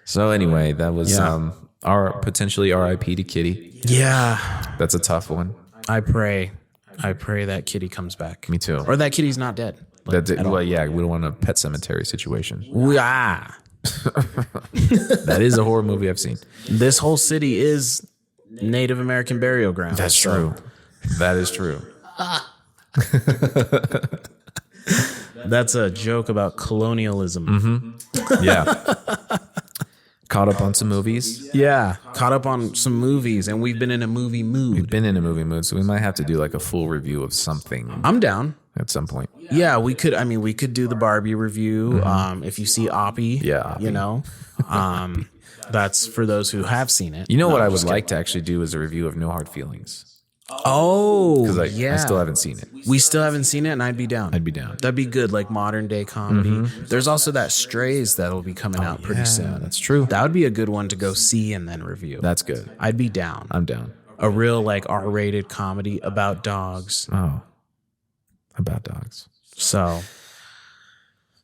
So anyway, that was Yeah. our potentially RIP to Kitty. Yeah. That's a tough one. I pray that kitty comes back. Me too. Or that kitty's not dead. That's it. Well, yeah, we don't want a Pet Cemetery situation. Yeah. That is a horror movie I've seen. This whole city is Native American burial ground. That's true. That is true. That's a joke about colonialism. Yeah. Caught up on some movies. Yeah. Caught up on some movies, and we've been in a movie mood. We've been in a movie mood, so we might have to do like a full review of something I'm down. at some point. Yeah, we could. I mean, we could do the Barbie review. If you see Oppie, Yeah, Oppie. you know, that's for those who have seen it. You know what I would like to actually do is a review of No Hard Feelings. Oh, Because yeah. I still haven't seen it. We still haven't seen it, and I'd be down. I'd be down. That'd be good, like modern day comedy. There's also that Strays that'll be coming out pretty soon. That's true. That would be a good one to go see and then review. That's good. I'd be down. I'm down. A real like R-rated comedy about dogs. Oh. About dogs. So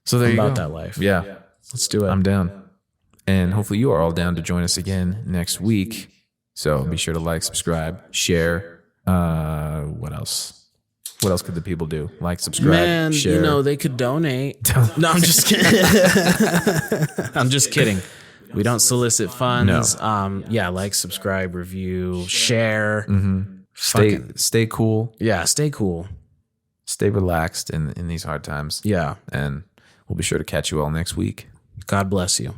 So there you go. about that life. Yeah. Let's do it. I'm down. And hopefully you are all down to join us again next week. So be sure to like, subscribe, share. What else? What else could the people do? Like, subscribe, Man, share. you know, they could donate. No, I'm just kidding. I'm just kidding. We don't solicit funds. No. Yeah, like, subscribe, review, share. Stay cool. Yeah, stay cool. Stay relaxed in these hard times. Yeah. And we'll be sure to catch you all next week. God bless you.